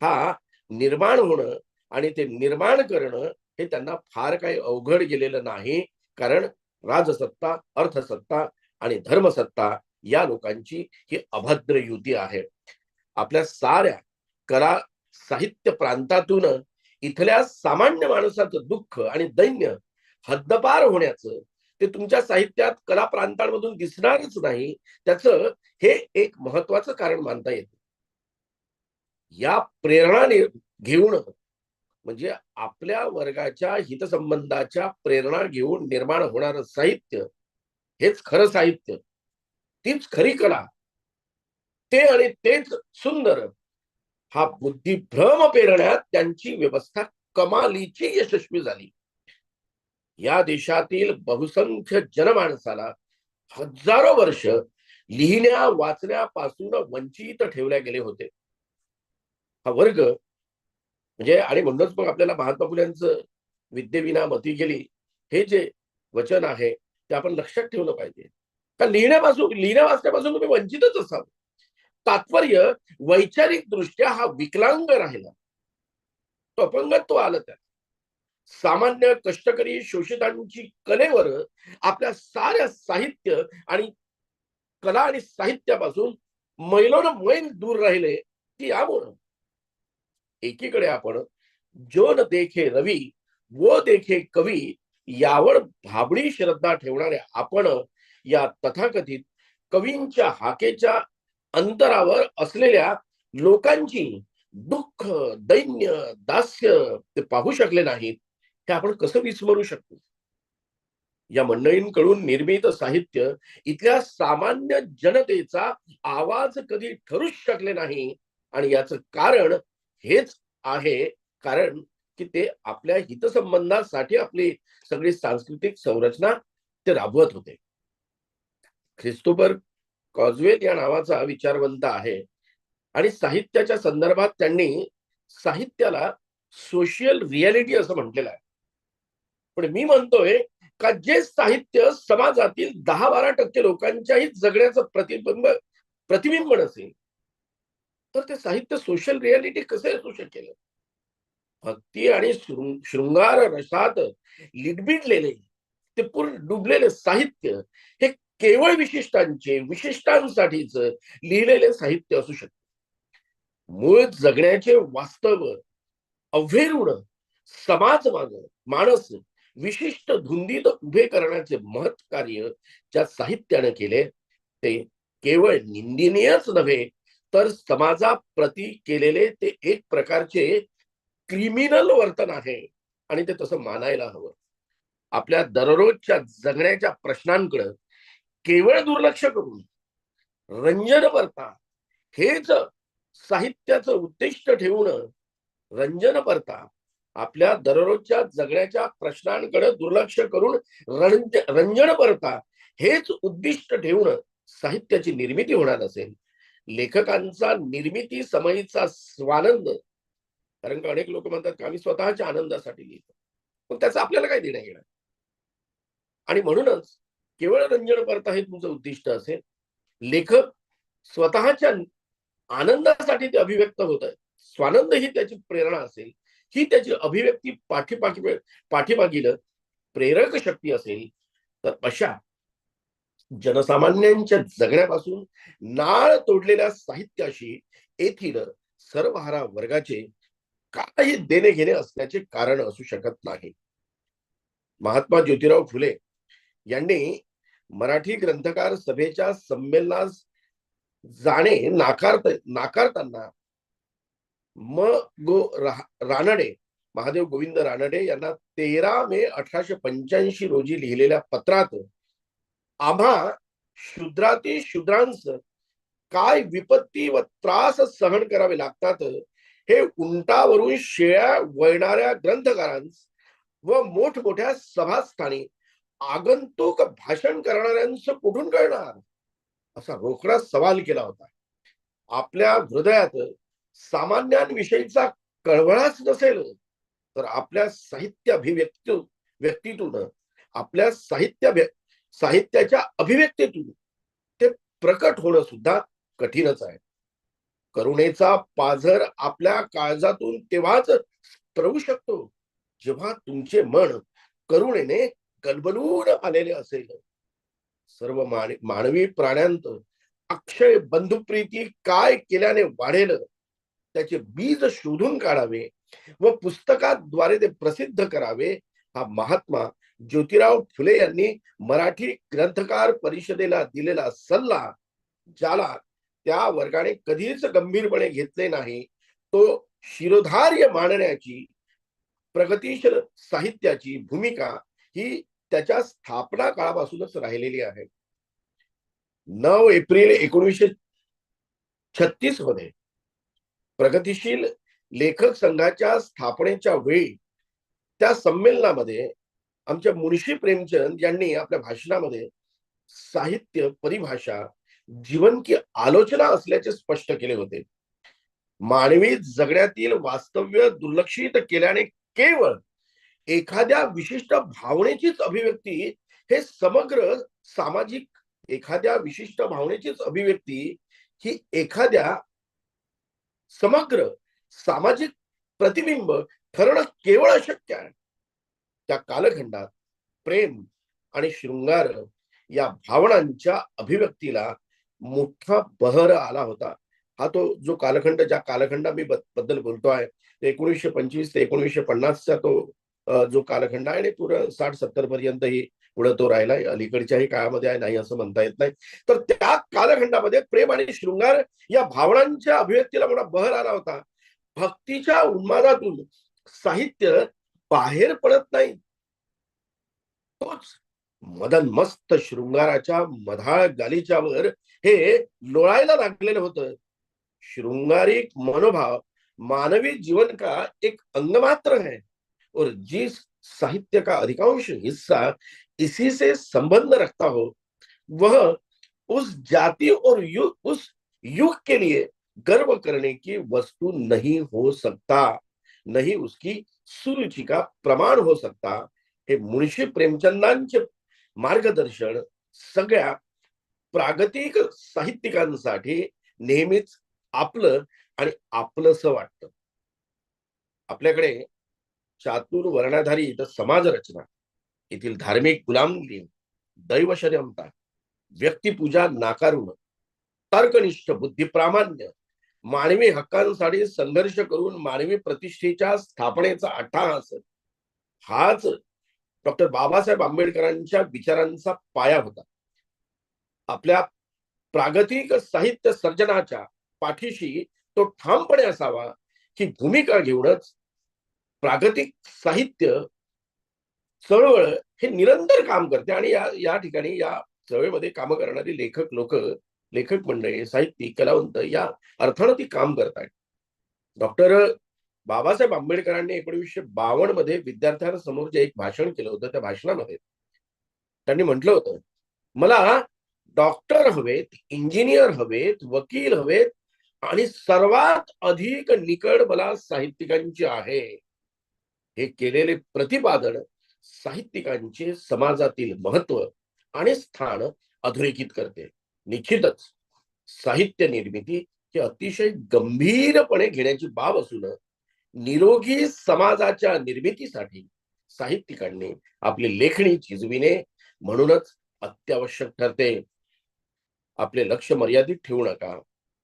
हा निर्माण होणं आणि ते निर्माण करणं हे त्यांना फार काही अवघड गेलेलं नाही. कारण राजसत्ता, अर्थसत्ता आणि धर्मसत्ता या लोकांची ही अभद्र युती आहे. आपल्या साऱ्या कला साहित्य प्रांतातून इथल्या सामान्य माणसाचं दुःख आणि दैन्य हद्दपार होण्याचं ते तुमच्या साहित्यात कला प्रांतांमधून दिसणारच नाही. त्याचं हे एक महत्वाचं कारण मानता येतं. या प्रेरणा घेऊन म्हणजे आपल्या वर्गाच्या हितसंबंधाच्या प्रेरणा घेऊन निर्माण होणारं साहित्य हेच खरं साहित्य, तीच खरी कला, ते आणि तेच सुंदर. हा बुद्धिभ्रम पेरण्यात त्यांची व्यवस्था कमालीची यशस्वी झाली. या देशातील बहुसंख्य जनमानसाला हजारो वर्ष लिहिण्या वाचण्यापासून वंचित ठेवल्या गेले होते. हा वर्ग म्हणजे आणि म्हणूनच मग आपल्याला महात्मा फुल्यांचं विद्येविना मती गेली हे जे वचन आहे ते आपण लक्षात ठेवलं पाहिजे. का लिहिण्या वाचण्यापासून तुम्ही वंचितच असाल. तात्पर्य वैचारिक दृष्ट्या हा विकलांग राहिला, तो अपंगत्व आलं त्यात. सामान्य कष्टकरी शोषितांची कलेवर आपल्या साऱ्या साहित्य आणि कला आणि साहित्यापासून मैलोन मैल दूर राहिले ती यामुळं. एकीकडे आपण जो न देखे रवी वो देखे कवी यावर भाबडी श्रद्धा ठेवणारे आपण या तथाकथित कवींच्या हाकेच्या अंतरावर असलेल्या लोकांची दुःख, दैन्य, दास्य ते पाहू शकले नाहीत, हे आपण कसं विस्मरू शकतो. या मंडळींकडून निर्मित साहित्य इथल्या सामान्य जनतेचा आवाज कधी ठरूच शकले नाही. आणि याचं कारण हेच आहे, कारण की ते आपल्या हितसंबंधासाठी आपली सगळी सांस्कृतिक संरचना ते राबवत होते. ख्रिस्तोफर कॉजवेल या नावाचा विचारवंत आहे आणि साहित्याच्या संदर्भात त्यांनी साहित्याला सोशल रियालिटी असं म्हटलेलं आहे. पण मी म्हणतोय का जे साहित्य समाजातील 10-12% लोकांच्याही जगण्याचं प्रतिबिंब नसेल तर ते साहित्य सोशल रियालिटी कसं असू शकेल. भक्ती आणि शृंगार रसात लिटबिटलेले ते पूर्ण डुबलेले साहित्य हे केवळ विशिष्टांसाठीच लिहिलेले साहित्य असू शकते. मूळ जगण्याचे वास्तव अव्हेरून समाज माणस विशिष्ट धुंदीत उभे करण्याचे महत् कार्य ज्या साहित्याने केले ते केवळ निंदनीयच नव्हे तर समाजाप्रती केलेले ते एक प्रकारचे क्रिमिनल वर्तन आहे आणि ते तसं मानायला हवं. आपल्या दररोजच्या जगण्याच्या प्रश्नांकडे केवळ दुर्लक्ष करून रंजनपर्ता हेच साहित्याचं उद्दिष्ट ठेवून रंजनपर्ता आपल्या दररोजच्या जगण्याच्या प्रश्नांकडे दुर्लक्ष करून रंजनपर्ता हेच उद्दिष्ट ठेवून साहित्याची निर्मिती होणार असेल. लेखकांचा निर्मिती समयीचा स्वानंद, कारण का अनेक लोक म्हणतात की आम्ही स्वतःच्या आनंदासाठी लिहितो, पण त्याचं आपल्याला काय देणं घेणं. आणि म्हणूनच केवळ रंजनपर्ता हे तुमचं उद्दिष्ट असेल. लेखक स्वतःच्या आनंदासाठी ते अभिव्यक्त होत आहे, स्वानंद ही त्याची प्रेरणा असेल, ही त्याची अभिव्यक्ती पाठीमागील प्रेरक शक्ती असेल, तर अशा जनसामान्यांच्या जगण्यापासून नाळ तोडलेल्या साहित्याशी येथील सर्वहारा वर्गाचे काही देणे घेणे असण्याचे कारण असू शकत नाही. महात्मा ज्योतिराव फुले यांनी मराठी ग्रंथकार सभेच्या संमेलनास जाणे नाकारताना रानडे, महादेव गोविंद रानडे यांना 13 मे 1885 रोजी लिहिलेल्या पत्रात आम्हा शूद्राती शूद्रांस काय विपत्ती व त्रास सहन करावे लागतात हे उंटावरून शेळ्या वळणाऱ्या ग्रंथकारांस व मोठमोठ्या सभास्थानी आगंतुक भाषण करणाऱ्यांच कुठून कळणार, असा रोखडा सवाल केला होता. आपल्या हृदयात सामान्यांविषयीचा कळवळाच नसेल तर आपल्या साहित्य व्यक्तीतून आपल्या साहित्याच्या अभिव्यक्तीतून ते प्रकट होणं सुद्धा कठीणच आहे. करुणेचा पाझर आपल्या काळजातून तेव्हाच स्त्रवू शकतो जेव्हा तुमचे मन करुणेने गलबलून आलेले असेल. सर्व मानवी प्राण्यांत अक्षय बंधुप्रीती काय केल्याने वाढेल त्याचे बीज शोधून काढावे व पुस्तकाद्वारे ते प्रसिद्ध करावे, हा महात्मा ज्योतिराव फुले यांनी मराठी ग्रंथकार परिषदेला दिलेला सल्ला ज्याला त्या वर्गाने कधीच गंभीरपणे घेतले नाही, तो शिरोधार्य मांडण्याची प्रगतीशील साहित्याची भूमिका ही त्याच्या स्थापना काळापासूनच राहिलेली आहे. 9 एप्रिल 1936 मध्ये प्रगतीशील लेखक संघाच्या स्थापनेच्या वेळी त्या संमेलनामध्ये आमच्या मुळशी प्रेमचंद यांनी आपल्या भाषणामध्ये साहित्य परिभाषा जीवन की आलोचना असल्याचे स्पष्ट केले होते. मानवी जगण्यातील वास्तव्य दुर्लक्षित केल्याने केवळ एखाद्या विशिष्ट भावनेचीच अभिव्यक्ती हे समग्र सामाजिक एखाद्या विशिष्ट भावनेचीच अभिव्यक्ती ही एखाद्या समग्र सामाजिक प्रतिबिंब ठरणं केवळ अशक्य आहे. त्या कालखंडात प्रेम आणि शृंगार या भावनांच्या अभिव्यक्तीला मोठा बहर आला होता. हा तो जो कालखंड ज्या कालखंडा मी बद्दल बोलतोय 1925 ते 1950चा तो जो कालखंड आहे आणि पुढे 60-70 पर्यंत ही पुढे तो राहिलाय. अलीकडच्याही काळामध्ये आहे नाही असं म्हणता येत नाही. तर त्या कालखंडामध्ये प्रेम आणि शृंगार या भावनांच्या अभिव्यक्तीला मोठा बहर आला होता. भक्तीच्या उन्मादातून साहित्य बाहेर पडत नाही. तोच मदन मस्त शृंगाराच्या मधाळ गालिच्यावर हे लोळायला लागलेलं होतं. शृंगारिक मनोभाव मानवी जीवन का एक अंग मात्र है और जिस साहित्य का अधिकांश हिस्सा इसी से संबंध रखता हो वह उस जाति और उस युग के लिए गर्व करने की वस्तु नहीं हो सकता, नहीं उसकी सुरुचि का प्रमाण हो सकता. हे मुळशी प्रेमचंदांचे मार्गदर्शन सगळ्या प्रागतिक साहित्यिकांसाठी नेहमीच आपलं आणि आपलंसं वाटतं. आपल्याकडे चातुर वर्णाधारी समाज रचना, येथील धार्मिक गुलामगिरी, दैवशर्यमता, व्यक्तिपूजा नाकारून तर्कनिष्ठ बुद्धिप्रामाण्य, मानवी हक्कांसाठी संघर्ष करून मानवी प्रतिष्ठेच्या स्थापनेचा अट्टहास, हाच डॉक्टर बाबासाहेब आंबेडकरांच्या विचारांचा पाया होता. आपल्या प्रागतिक साहित्य सर्जनाच्या पाठीशी तो ठामपणे असावा ही भूमिका घेऊनच प्रागतिक साहित्य चळवळ हे निरंतर काम करते. आणि या ठिकाणी या चळवळीमध्ये काम करणारी लेखक मंडळी, साहित्यिक, कलावंत या अर्थानं ती काम करतात. डॉक्टर बाबासाहेब आंबेडकरांनी 1952 मध्ये विद्यार्थ्यांसमोर जे एक भाषण केलं होतं, त्या भाषणामध्ये त्यांनी म्हटलं होतं, मला डॉक्टर हवेत, इंजिनियर हवेत, वकील हवेत आणि सर्वात अधिक निकड मला साहित्यिकांची आहे. हे केलेले प्रतिपादन साहित्यिकांचे समाजातील महत्व आणि स्थान अधोरेखित करते. निश्चितच साहित्य निर्मिती ही अतिशय गंभीरपणे घेण्याची बाब असून निरोगी समाजाच्या निर्मितीसाठी साहित्यिकांनी आपली लेखणी चिजविणे म्हणूनच अत्यावश्यक ठरते. आपले लक्ष मर्यादित ठेवू नका,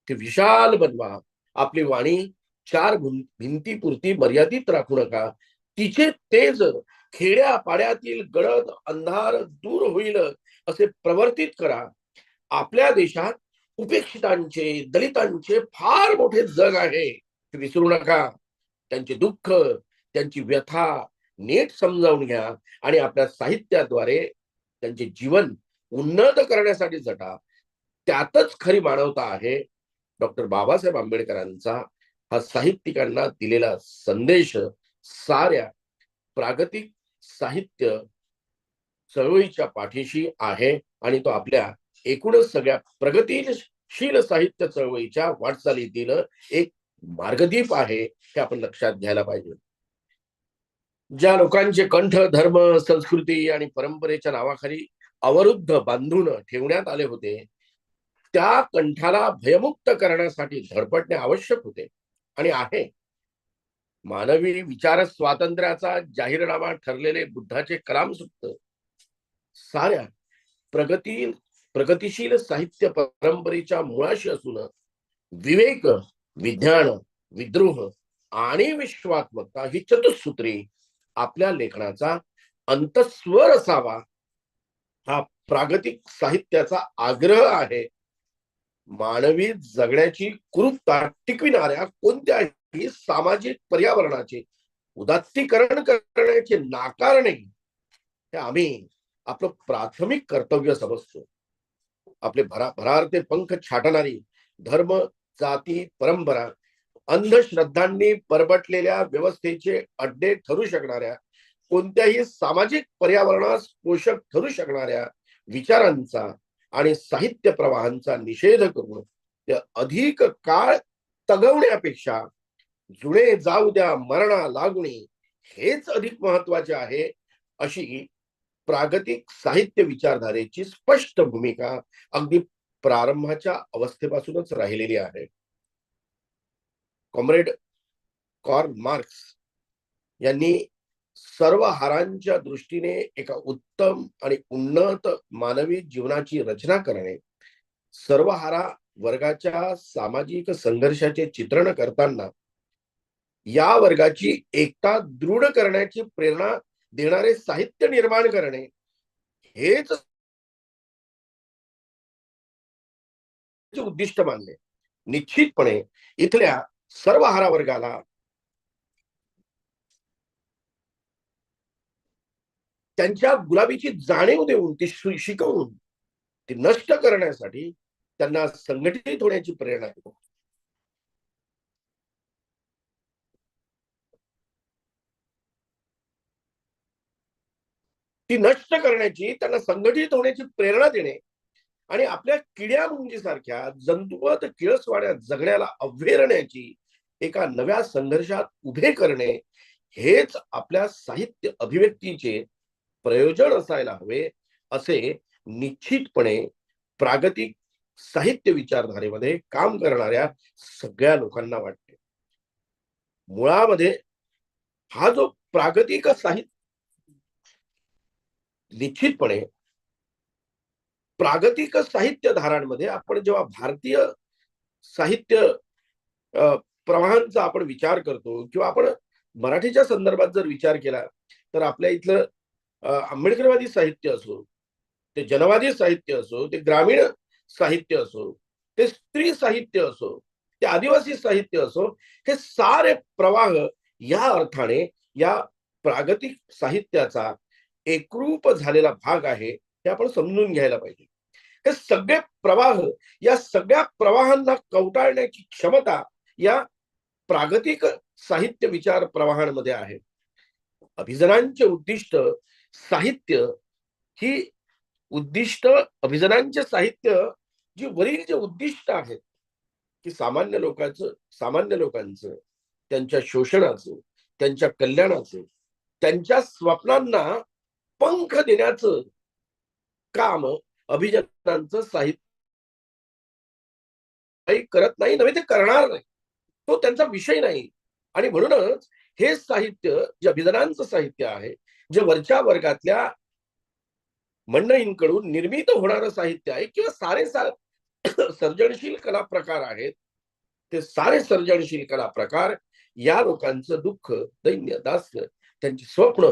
ते विशाल बनवा. आपली वाणी 4 भिंतीपुरती मर्यादित राखू नका. तिचे तेज खेड्यापाड्यातील गडद अंधार दूर होईल असे प्रवर्तित करा. आपल्या देशात उपेक्षितांचे, दलितांचे फार मोठे जग आहे, ते विसरू नका. त्यांचे दुःख, त्यांची व्यथा नीट समजावून घ्या आणि आपल्या साहित्याद्वारे त्यांचे जीवन उन्नत करण्यासाठी झटा, त्यातच खरी मानवता आहे. डॉक्टर बाबासाहेब आंबेडकरांचा हा साहित्यिकांना दिलेला संदेश साऱ्या प्रागतिक साहित्य चळवळीच्या पाठीशी आहे आणि तो आपल्या एकूणच सगळ्या प्रगतीशील साहित्य चळवळीच्या वाटचालीतील एक मार्गदीप आहे, हे आपण लक्षात घ्यायला पाहिजे. ज्या लोकांचे कंठ धर्म, संस्कृती आणि परंपरेच्या नावाखाली अवरुद्ध बांधून ठेवण्यात आले होते, त्या कंठाला भयमुक्त करण्यासाठी धडपडणे आवश्यक होते आणि आहे. मानवी विचार स्वातंत्र्याचा जाहीरनामा ठरलेले बुद्धाचे कलामसूक्त साऱ्या प्रगतीशील साहित्य परंपरेच्या मुळाशी असून विवेक, विज्ञान, विद्रोह आणि विश्वात्मकता ही चतुसूत्री आपल्या लेखनाचा अंतस्वर असावा, हा प्रागतिक साहित्याचा आग्रह आहे. मानवी जगण्याची कुरूपता टिकविणाऱ्या कोणत्याही सामाजिक पर्यावरणाचे उदात्तीकरण करण्याचे नाकारणे हे आम्ही आपलं प्राथमिक कर्तव्य समजतो. आपले भरारते पंख छाटणारी धर्म, जाती, परंपरा, अंधश्रद्धांनी परबटलेल्या व्यवस्थेचे अड्डे ठरू शकणाऱ्या, कोणत्याही सामाजिक पर्यावरणास पोषक ठरू शकणाऱ्या विचारांचा आणि साहित्य प्रवाहांचा निषेध करून ते अधिक काळ तगवण्यापेक्षा जुने जाऊ द्या मरणा लागुणी हेच अधिक महत्वाचे आहे, अशी प्रागतिक साहित्य विचारधारेची स्पष्ट भूमिका अगदी प्रारंभाच्या अवस्थेपासूनच राहिलेली आहे. कॉम्रेड कार्ल मार्क्स यांनी सर्वहारांच्या दृष्टीने एका उत्तम आणि उन्नत मानवी जीवनाची रचना करणे, सर्वहारा वर्गाच्या सामाजिक संघर्षाचे चित्रण करताना या वर्गाची एकता दृढ करण्याची प्रेरणा देणारे साहित्य निर्माण करणे हेच उद्दिष्ट मानले. निश्चितपणे इथल्या सर्वहारा वर्गाला त्यांच्या गुलाबीची जाणीव देऊन ती शिकवून ती नष्ट करण्यासाठी त्यांना संघटित होण्याची प्रेरणा देतो. ती नष्ट करण्याची, त्यांना संघटित होण्याची प्रेरणा देणे आणि आपल्या किड्या मुंगीसारख्या जंतुवत किळसवाड्या जगण्याला अव्हेरण्याची एका नव्या संघर्षात उभे करणे हेच आपल्या साहित्य अभिव्यक्तीचे प्रयोजन असायला हवे, असे निश्चितपणे प्रागतिक साहित्य विचारधारेमध्ये काम करणाऱ्या सगळ्या लोकांना वाटते. मुळामध्ये हा जो प्रागतिक साहित्य, निश्चितपणे प्रागतिक साहित्य धारांमध्ये आपण जेव्हा भारतीय साहित्य प्रवाहांचा आपण विचार करतो किंवा आपण मराठीच्या संदर्भात जर विचार केला तर आपल्या इथलं आंबेडकरवादी साहित्य असो, ते जनवादी साहित्य असो, ते ग्रामीण साहित्य असो, ते स्त्री साहित्य असो, ते आदिवासी साहित्य असो, हे सारे प्रवाह या अर्थाने या प्रागतिक साहित्याचा एकरूप झालेला भाग आहे, हे आपण समजून घ्यायला पाहिजे. हे सगळे प्रवाह, या सगळ्या प्रवाहांना कवटाळण्याची क्षमता या प्रागतिक साहित्य विचार प्रवाहांमध्ये आहे. अभिजनांचे उद्दिष्ट साहित्य ही उद्दिष्ट, अभिजनांचे साहित्य जी वरील जे उद्दिष्ट आहेत की सामान्य लोकांचं त्यांच्या शोषणाचं, त्यांच्या कल्याणाचं, त्यांच्या स्वप्नांना पंख देण्याचं काम अभिजनांचं साहित्य करत नाही, नव्हे ते करणार नाही, तो त्यांचा विषय नाही. आणि म्हणूनच हे साहित्य जे अभिजनांचं साहित्य आहे, जे वरच्या वर्गातल्या मंडळींकडून निर्मित होणारं साहित्य आहे किंवा सारे सर्जनशील कला प्रकार आहेत, ते सारे सर्जनशील कला प्रकार या लोकांचं दुःख, दैन्य, दास्य, त्यांची स्वप्न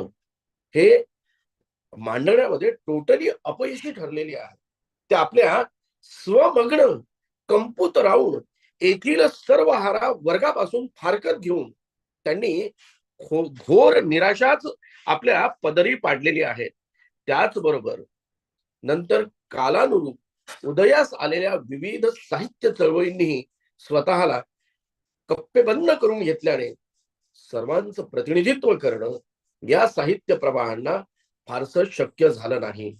हे मांडण्यामध्ये टोटली अपयशी ठरलेली आहे. ते आपल्या स्वमग्न कंपूत राहून येथील सर्व हारा वर्गापासून फारकत घेऊन त्यांनी घोर निराशाच आपल्या पदरी पाडलेली आहे. त्याचबरोबर नंतर कालानुरूप उदयास आलेल्या विविध साहित्य चळवळींनीही स्वतःला कप्पेबंद करून घेतल्याने सर्वांचं प्रतिनिधित्व करणं या साहित्य प्रवाहांना फारसं शक्य झालं नाही.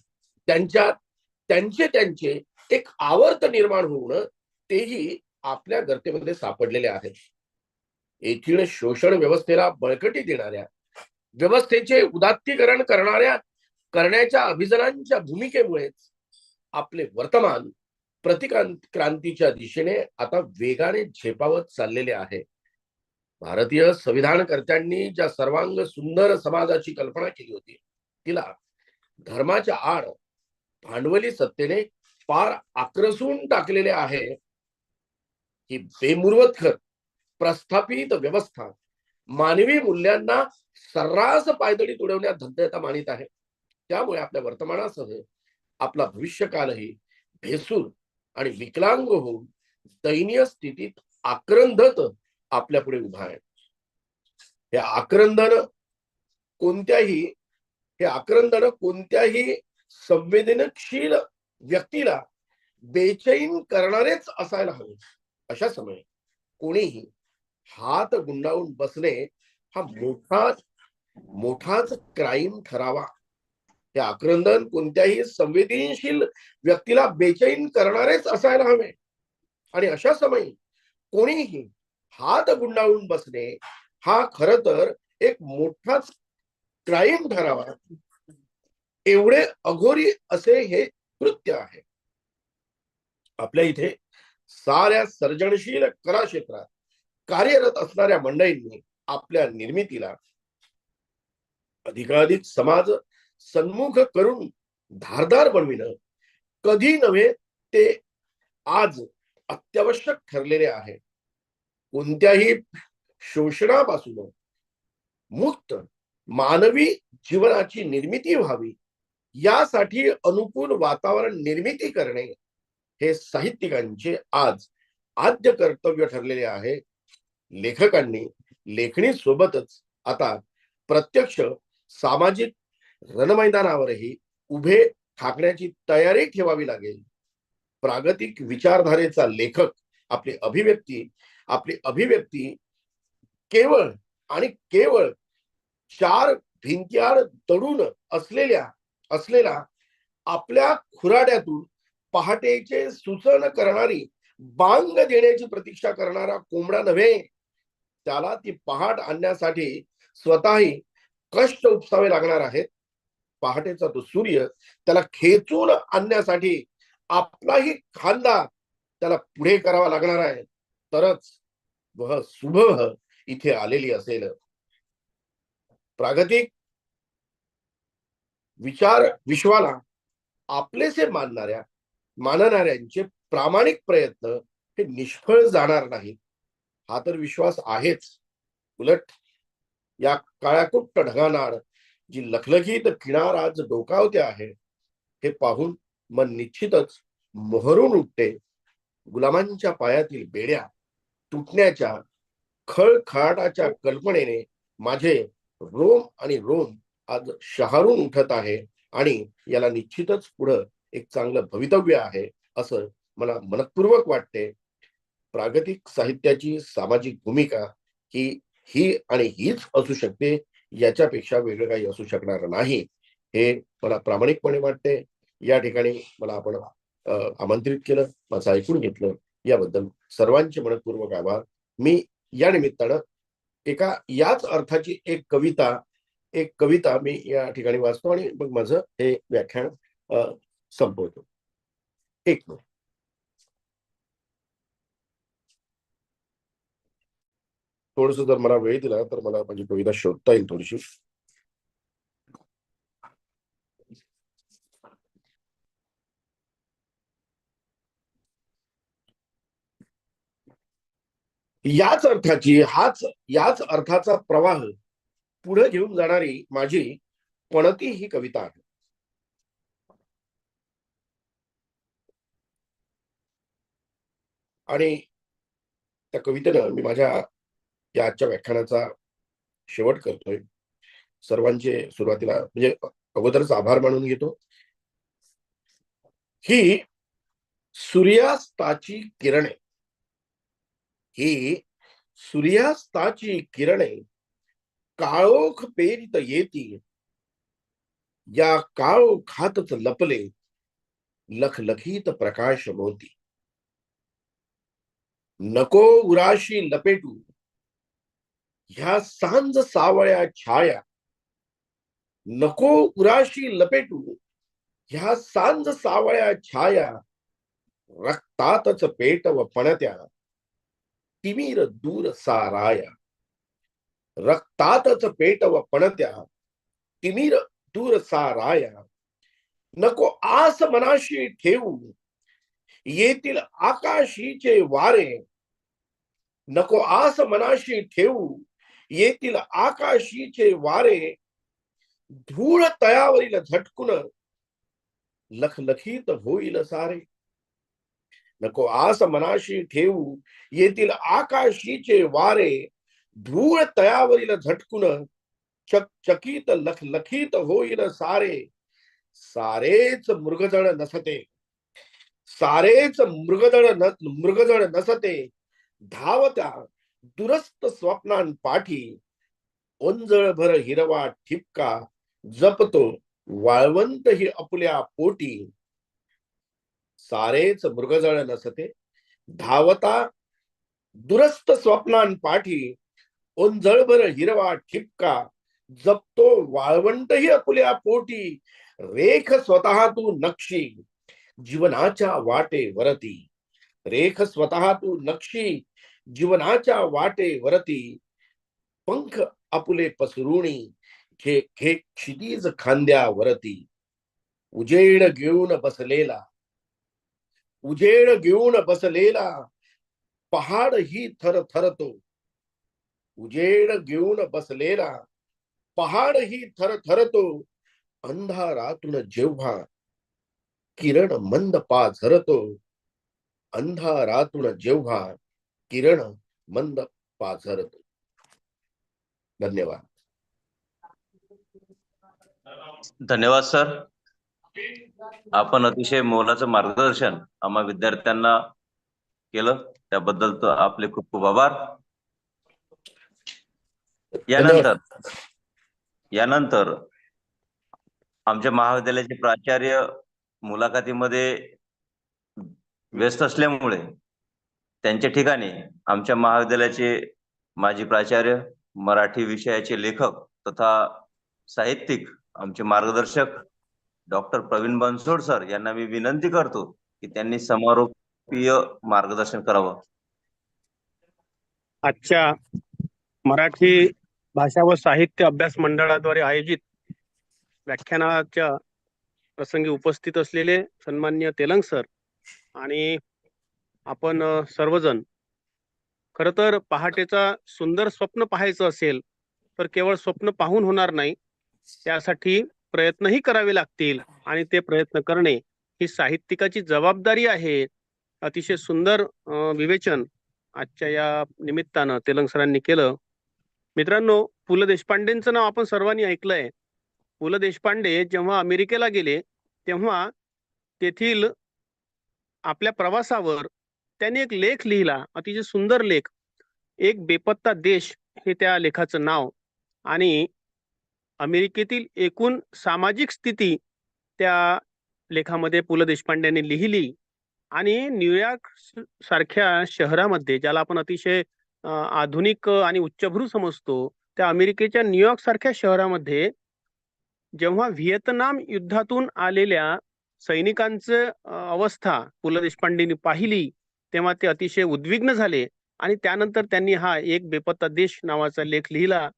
त्यांचे एक आवर्त निर्माण होणं तेही आपल्या गर्तेमध्ये सापडलेले आहेत. येथील शोषण व्यवस्थेला बळकटी देणाऱ्या, व्यवस्थेचे उदात्तीकरण करण्याच्या अभियानांच्या भूमिकेमुळेच आपले वर्तमान प्रतिक्रांतीच्या दिशेने आता वेगाने झेपावत चाललेले आहे. भारतीय संविधानकर्त्यांनी ज्या सर्वांग सुंदर समाजाची कल्पना केली होती, तिला धर्माच्या आड भांडवली सत्तेने पार आक्रसून टाकलेले आहे. ही बेमुरवतखर प्रस्थापित व्यवस्था मानवी मूल्यांना सर्रास पायदळी तुडवण्यात धन्यता मानित आहे. त्यामुळे आपल्या वर्तमानासह आपला भविष्यकालही भेसूर आणि विकलांग होऊन दयनीय स्थितीत आक्रंदत आपल्या पुढे उभा आहे. हे आक्रंदन कोणत्याही संवेदनशील व्यक्तीला बेचैन करणारेच असायला हवे. अशा समयी कोणीही हात गुंडाळून बसणे हा मोठाच क्राईम ठरावा. हे आक्रंदन कोणत्याही संवेदनशील व्यक्तीला बेचैन करणारेच असायला हवे आणि अशा समयी कोणीही हात गुंडाळून बसणे हा खर तर एक मोठाच क्राईम ठरावा. एवढे अघोरी असे हे कृत्य आहे. आपल्या इथे साऱ्या सर्जनशील कला क्षेत्रात कार्यरत असणाऱ्या मंडळींनी आपल्या निर्मितीला अधिकाधिक समाज सन्मुख करून धारदार बनविणं कधी नव्हे ते आज अत्यावश्यक ठरलेले आहे. कोणत्याही शोषणापासून मुक्त मानवी जीवनाची निर्मिती व्हावी यासाठी अनुकूल वातावरण निर्मिती करणे हे साहित्यिकांचे आज आद्य कर्तव्य ठरलेले आहे. लेखकांनी लेखणी सोबतच आता प्रत्यक्ष सामाजिक रणमैदानावरही उभे ठाकण्याची तयारी ठेवावी लागेल. प्रागतिक विचारधारेचा लेखक आपली अभिव्यक्ती केवळ आणि केवळ चार भिंत्याआड दडून असलेला आपल्या खुराड्यातून पहाटेचे सूचन करणारी बांग देण्याची प्रतीक्षा करणारा कोंबडा नव्हे. त्याला ती पहाट आणण्यासाठी स्वतःही कष्ट उपसावे लागणार आहेत. पहाटेचा तो सूर्य त्याला खेचून आणण्यासाठी आपलाही खांदा त्याला पुढे करावा लागणार आहे. तरच वह सुबह इथे आलेली असेल. प्रागतिक विचार विश्वाला आपलेसे मानणाऱ्यांचे प्रामाणिक प्रयत्न हे निष्फळ जाणार नाहीत हा तर विश्वास आहेच. उलट या काळ्याकुट्ट ढगानाड जी लखलखीत किनार आज डोकावते आहे हे पाहून मन निश्चितच मोहरून उठते. गुलामांच्या पायातील बेड्या तुटण्याच्या खळखळाटाच्या कल्पनेने माझे रोम आणि रोम आज शहारून उठत आहे आणि याला निश्चितच पुढं एक चांगलं भवितव्य आहे असं मला मनपूर्वक वाटते. प्रागतिक साहित्याची सामाजिक भूमिका ही आणि हीच असू शकते. याच्यापेक्षा वेगळं काही असू शकणार नाही हे मला प्रामाणिकपणे वाटते. या ठिकाणी मला आपण आमंत्रित केलं, माझं ऐकून घेतलं याबद्दल सर्वांचे मनपूर्वक आभार. मी या निमित्तानं याच अर्थाची एक कविता मी या ठिकाणी वाचतो आणि मग माझं हे व्याख्यान संपवतो. एक मिनिट. थोडस जर मला वेळ दिला तर मला माझी कविता शोधता येईल थोडीशी. याच अर्थाचा प्रवाह पुढे घेऊन जाणारी माझी पणती ही कविता आहे. आणि त्या कवितेनं मी माझ्या या आजच्या व्याख्यानाचा शेवट करतोय. सर्वांचे सुरुवातीला म्हणजे अगोदरच आभार मानून घेतो ही सूर्यास्ताची किरणे, ही सूर्यास्ताची किरणे काळोख पेरित येती, या काळोखातच लपले लखलखीत प्रकाश मोती. नको उराशी लपेटू ह्या सांज सावळ्या छाया, नको उराशी लपेटू ह्या सांज सावळ्या छाया, रक्तातच पेटव पणत्या तिमीर दूर साराया, रक्तातच पेटव पणत्या तिमीर दूर साराया. नको आस मनाशी ठेवू येतील आकाशीचे वारे, नको आस मनाशी ठेवू येतील आकाशीचे वारे, धूळ तयावरील झटकून लखलखीत होईल सारे. नको आस मनाशी ठेवू येतील आकाशीचे वारे, धूळ तयावरील झटकून चकचकीत लखलखीत होईल सारे. सारेच मृगजळ नसते, सारेच मृगजळ नसते, धावत्या दुरस्त स्वप्नांपाठी ओंजळभर हिरवा ठिपका जपतो वाळवंत ही आपुल्या पोटी. सारेच मृगजळ नसते, धावता दुरस्त स्वप्नांपाठी ओंजळभर हिरवा ठिपका जपतो वाळवंटही आपुल्या पोटी. रेख स्वतः तू नक्षी जीवनाच्या वाटेवरती, रेख स्वतः तू नक्षी जीवनाच्या वाटेवरती, पंख आपुले पसरुणी घे घे क्षितिज खांद्यावरती. उजेड घेऊन बसलेला, उजेड घेऊन बसलेला पहाड ही थरथरतो, उजेड घेऊन बसलेला पहाड ही थरथरतो. अंधारातून जेव्हा किरण मंद पाझरतो, अंधारातून जेव्हा किरण मंद पाझरतो. धन्यवाद. धन्यवाद सर. आपण अतिशय मोलाचं मार्गदर्शन आम्हा विद्यार्थ्यांना केलं, त्याबद्दल तर आपले खूप खूप आभार. यानंतर आमच्या महाविद्यालयाचे प्राचार्य मुलाखतीमध्ये व्यस्त असल्यामुळे त्यांच्या ठिकाणी आमच्या महाविद्यालयाचे माजी प्राचार्य, मराठी विषयाचे लेखक तथा साहित्यिक, आमचे मार्गदर्शक डॉक्टर प्रवीण बनसोड सर यांना मी विनंती करतो की त्यांनी समारोपीय मार्गदर्शन करावं. आजच्या मराठी भाषा व साहित्य अभ्यास मंडळाद्वारे आयोजित व्याख्यानाच्या प्रसंगी उपस्थित असलेले सन्माननीय तेलंग सर आणि आपण सर्वजण, खरं तर पहाटेचा सुंदर स्वप्न पाहायचं असेल तर केवळ स्वप्न पाहून होणार नाही, त्यासाठी प्रयत्नही करावे लागतील आणि ते प्रयत्न करणे ही साहित्यिकाची जबाबदारी आहे. अतिशय सुंदर विवेचन आजच्या या निमित्तानं तेलंग सरांनी केलं. मित्रांनो, पु ल देशपांडेंचं नाव आपण सर्वांनी ऐकलंय. पु ल देशपांडे जेव्हा अमेरिकेला गेले तेव्हा तेथील आपल्या प्रवासावर त्यांनी एक लेख लिहिला, अतिशय सुंदर लेख, एक बेपत्ता देश हे त्या लेखाचं नाव. आणि अमेरिकेतील एकूण सामाजिक स्थिती त्या लेखामध्ये पु ल देशपांडेंनी लिहिली. आणि न्यूयॉर्क सारख्या शहरामध्ये, ज्याला आपण अतिशय आधुनिक आणि उच्चभ्रू समजतो, त्या अमेरिकेच्या न्यूयॉर्क सारख्या शहरामध्ये जेव्हा व्हिएतनाम युद्धातून आलेल्या सैनिकांचं अवस्था पु ल देशपांडेंनी पाहिली तेव्हा ते अतिशय उद्विग्न झाले आणि त्यानंतर त्यांनी हा एक बेपत्ता देश नावाचा लेख लिहिला.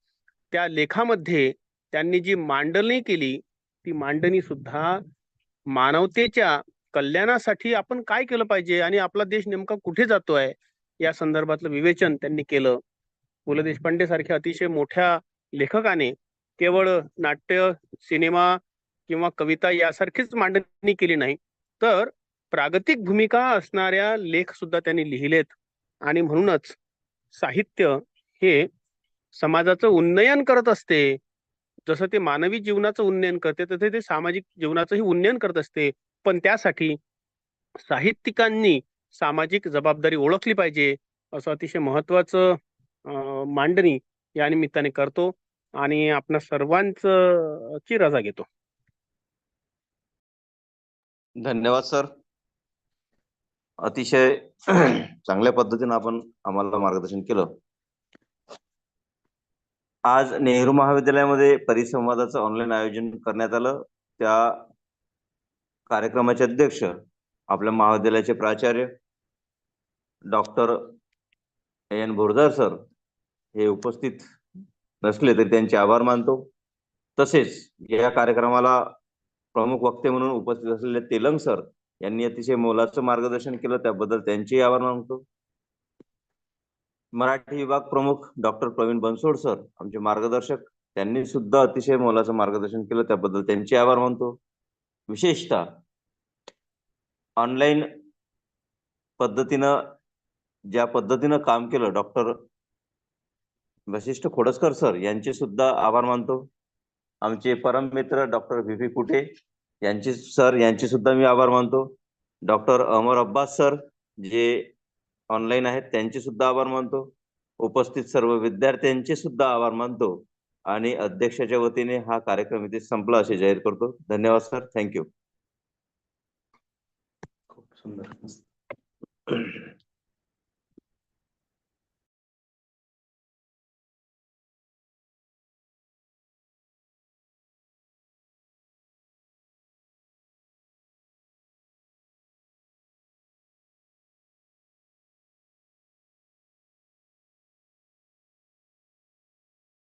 त्या लेखामध्ये त्यांनी जी मांडणी केली ती मांडणी सुद्धा मानवतेच्या कल्याणासाठी आपण काय केलं पाहिजे आणि आपला देश नेमका कुठे जातोय या संदर्भातलं विवेचन त्यांनी केलं. पु ल देशपांडे सारख्या अतिशय मोठ्या लेखकाने केवळ नाट्य, सिनेमा किंवा कविता यासारखीच मांडणी केली नाही, तर प्रागतिक भूमिका असणाऱ्या लेख सुद्धा त्यांनी लिहिलेत. आणि म्हणूनच साहित्य हे समाजाचं उन्नयन करत असते. जसं ते मानवी जीवनाचं उन्नयन करते तसे ते सामाजिक जीवनाचंही उन्नयन करत असते. पण त्यासाठी साहित्यिकांनी सामाजिक जबाबदारी ओळखली पाहिजे असं अतिशय महत्वाचं मांडणी या निमित्ताने करतो आणि आपणा सर्वांचं ची रजा घेतो. धन्यवाद सर. अतिशय चांगल्या पद्धतीने आपण आम्हाला मार्गदर्शन केलं. आज नेहरू महाविद्यालयामध्ये परिसंवादाचं ऑनलाईन आयोजन करण्यात आलं. त्या कार्यक्रमाचे अध्यक्ष आपल्या महाविद्यालयाचे प्राचार्य डॉक्टर एन भोरदार सर हे उपस्थित नसले तरी त्यांचे आभार मानतो. तसेच या कार्यक्रमाला प्रमुख वक्ते म्हणून उपस्थित असलेले तेलंग सर यांनी अतिशय मोलाचं मार्गदर्शन केलं, त्याबद्दल त्यांचे आभार मानतो. मराठी विभाग प्रमुख डॉक्टर प्रवीण बनसोड सर आमचे मार्गदर्शक, त्यांनी सुद्धा अतिशय मोलाचं मार्गदर्शन केलं, त्याबद्दल त्यांचे आभार मानतो. विशेषतः ऑनलाईन पद्धतीनं ज्या पद्धतीनं काम केलं डॉक्टर वशिष्ठ खोडसकर सर यांचे सुद्धा आभार मानतो. आमचे परम मित्र डॉक्टर व्ही कुटे यांचे सुद्धा मी आभार मानतो. डॉक्टर अमर अब्बास सर जे ऑनलाईन आहेत त्यांचे सुद्धा आभार मानतो. उपस्थित सर्व विद्यार्थ्यांचे सुद्धा आभार मानतो आणि अध्यक्षाच्या वतीने हा कार्यक्रम इथे संपला असे जाहीर करतो. धन्यवाद सर. थँक्यू. खूप सुंदर.